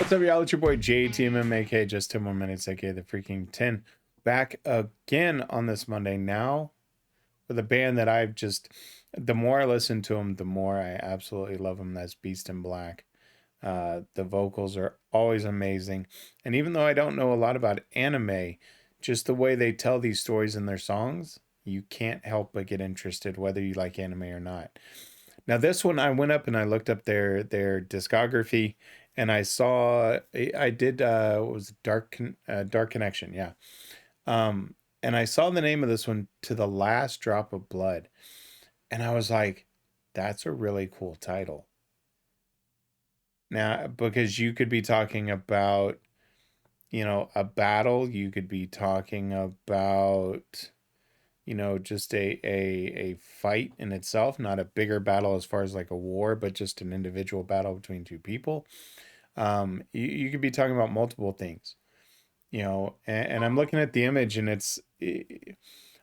What's up, y'all? It's your boy JTMM, aka Just 10 More Minutes, aka the Freaking 10. Back again on this Monday now with a band that I've just, the more I listen to them, the more I absolutely love them. That's Beast in Black. The vocals are always amazing. And even though I don't know a lot about anime, just the way they tell these stories in their songs, you can't help but get interested whether you like anime or not. Now this one, I went up and I looked up their discography, and I saw I did what was it, Dark Connection, yeah. And I saw the name of this one, To the Last Drop of Blood, and I was like, that's a really cool title. Now, because you could be talking about, you know, a battle, you could be talking about, you know, just a fight in itself, not a bigger battle as far as like a war, but just an individual battle between two people. You could be talking about multiple things, you know, and I'm looking at the image, and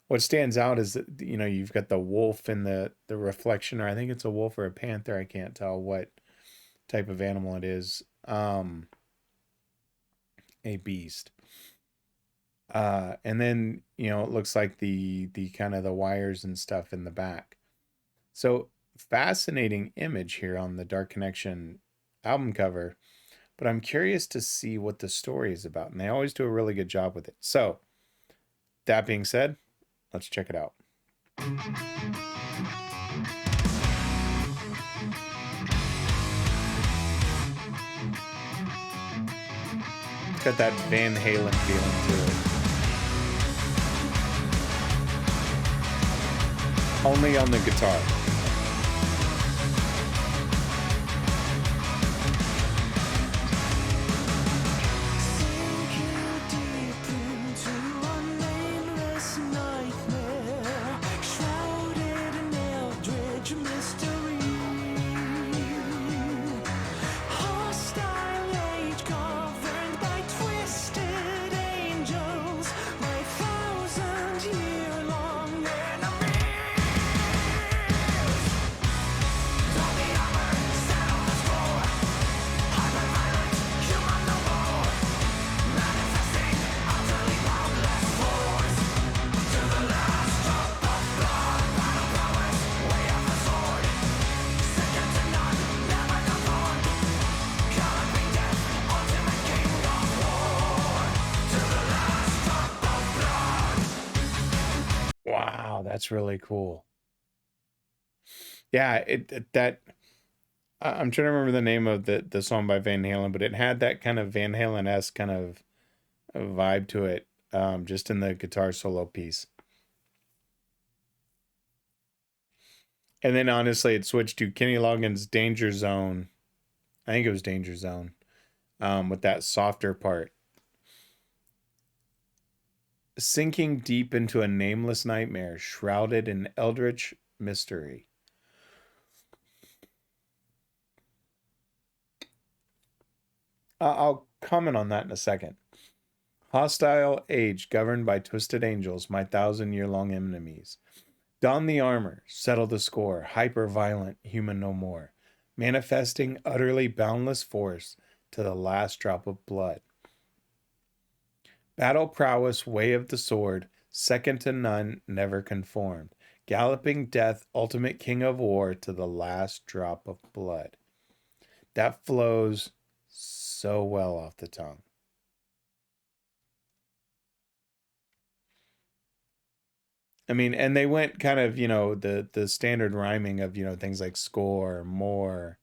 what stands out is that, you know, you've got the wolf and the reflection, or I think it's a wolf or a panther. I can't tell what type of animal it is. A beast. And then, you know, it looks like the kind of the wires and stuff in the back. So fascinating image here on the Dark Connection album cover, but I'm curious to see what the story is about, and they always do a really good job with it. So that being said, let's check it out. It's got that Van Halen feeling to it. Only on the guitar. Wow, that's really cool. Yeah, I'm trying to remember the name of the song by Van Halen, but it had that kind of Van Halen-esque kind of vibe to it, just in the guitar solo piece. And then honestly, it switched to Kenny Loggins' Danger Zone. I think it was Danger Zone, with that softer part. Sinking deep into a nameless nightmare, shrouded in eldritch mystery. I'll comment on that in a second. Hostile age governed by twisted angels, my 1,000-year-long enemies. Don the armor, settle the score, hyper-violent, human no more. Manifesting utterly boundless force to the last drop of blood. Battle prowess, way of the sword, second to none, never conformed. Galloping death, ultimate king of war, to the last drop of blood. That flows so well off the tongue. I mean, and they went kind of, you know, the standard rhyming of, you know, things like score, more,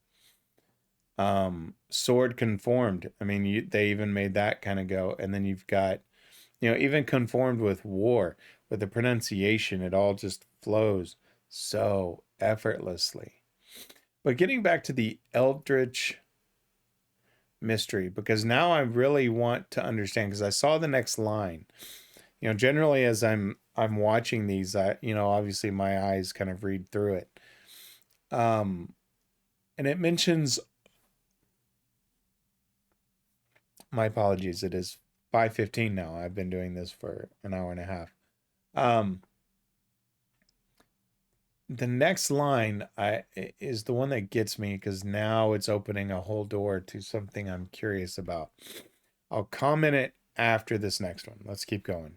sword conformed. I mean, they even made that kind of go. And then you've got, you know, even conformed with war, with the pronunciation, it all just flows so effortlessly. But getting back to the Eldritch mystery, because now I really want to understand, because I saw the next line. You know, generally as I'm watching these, you know, obviously my eyes kind of read through it. And it mentions, my apologies, it is 5:15 now. I've been doing this for an hour and a half. the next line is the one that gets me because now it's opening a whole door to something I'm curious about. I'll comment it after this next one. Let's keep going.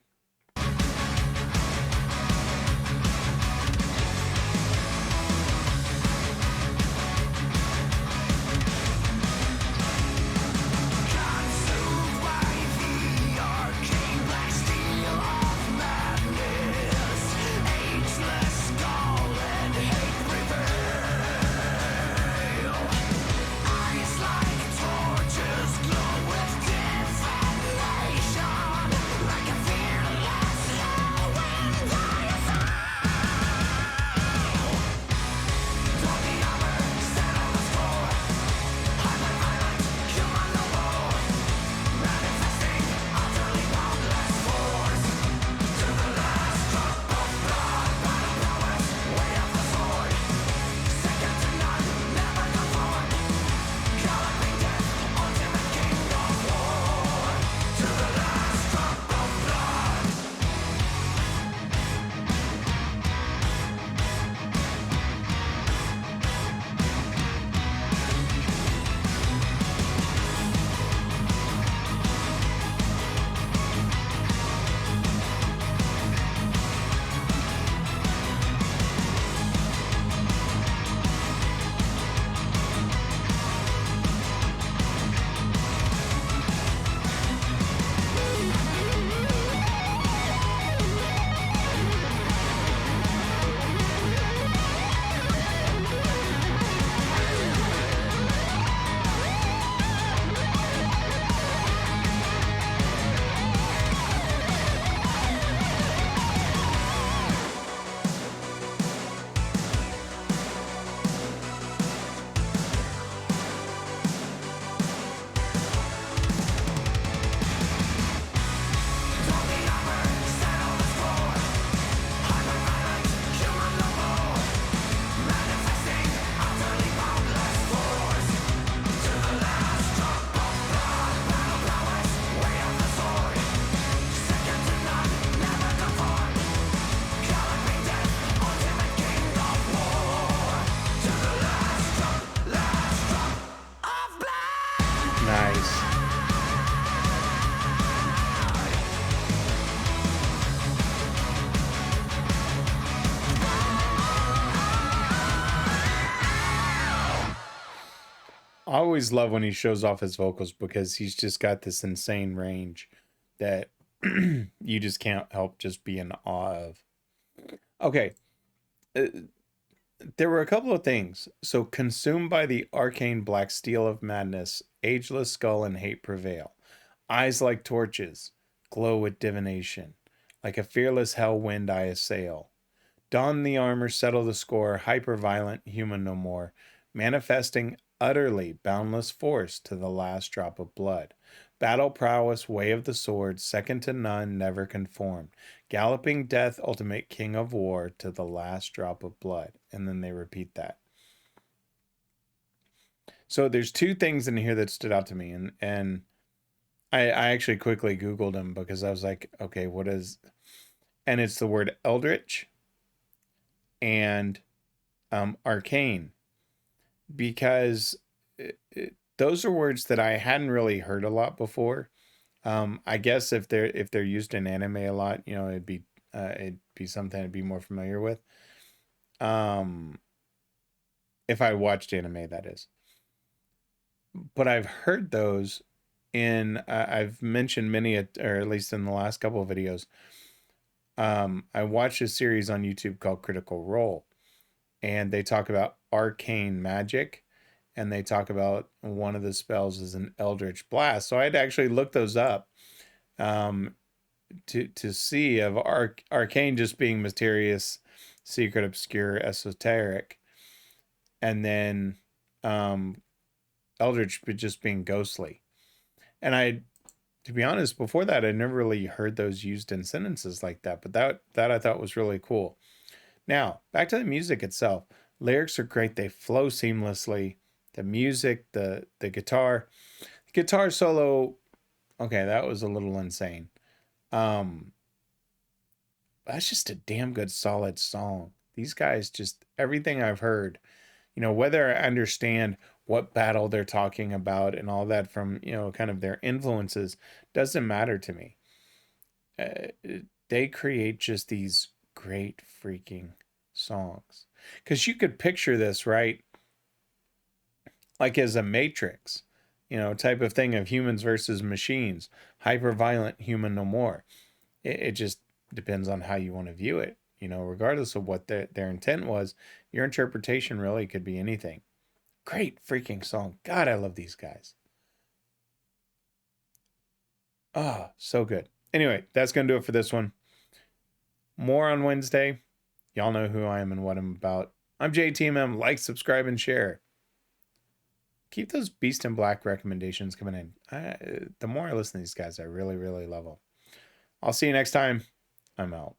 Nice. I always love when he shows off his vocals because he's just got this insane range that you just can't help just be in awe of. Okay, uh, there were a couple of things. So, consumed by the arcane black steel of madness, ageless skull and hate prevail. Eyes like torches, glow with divination. Like a fearless hell wind I assail. Don the armor, settle the score, hyper violent, human no more, manifesting utterly boundless force to the last drop of blood. Battle prowess, way of the sword, second to none, never conformed. Galloping death, ultimate king of war, to the last drop of blood. And then they repeat that. So there's two things in here that stood out to me, and I actually quickly Googled them because I was like, okay, what is, and it's the word eldritch and arcane, because those are words that I hadn't really heard a lot before. I guess if they're used in anime a lot, you know, it'd be something I'd be more familiar with. If I watched anime, that is. But I've heard those in I've mentioned many, or at least in the last couple of videos. I watched a series on YouTube called Critical Role, and they talk about arcane magic, and they talk about one of the spells is an eldritch blast. So I had to actually look those up to see of arcane just being mysterious, secret, obscure, esoteric, and then eldritch just being ghostly. And to be honest, before that, I never really heard those used in sentences like that. But that I thought was really cool. Now, back to the music itself. Lyrics are great. They flow seamlessly. The music, the guitar solo, okay, that was a little insane. That's just a damn good solid song. These guys just, everything I've heard, you know, whether I understand what battle they're talking about and all that from, you know, kind of their influences, doesn't matter to me. They create just these great freaking songs. Because you could picture this, right? Like as a matrix, you know, type of thing of humans versus machines, hyper violent human no more. It just depends on how you want to view it. You know, regardless of what their intent was, your interpretation really could be anything. Great freaking song. God, I love these guys. Ah, oh, so good. Anyway, that's going to do it for this one. More on Wednesday. Y'all know who I am and what I'm about. I'm JTMM. Like, subscribe, and share. Keep those Beast in Black recommendations coming in. The more I listen to these guys, I really, really love them. I'll see you next time. I'm out.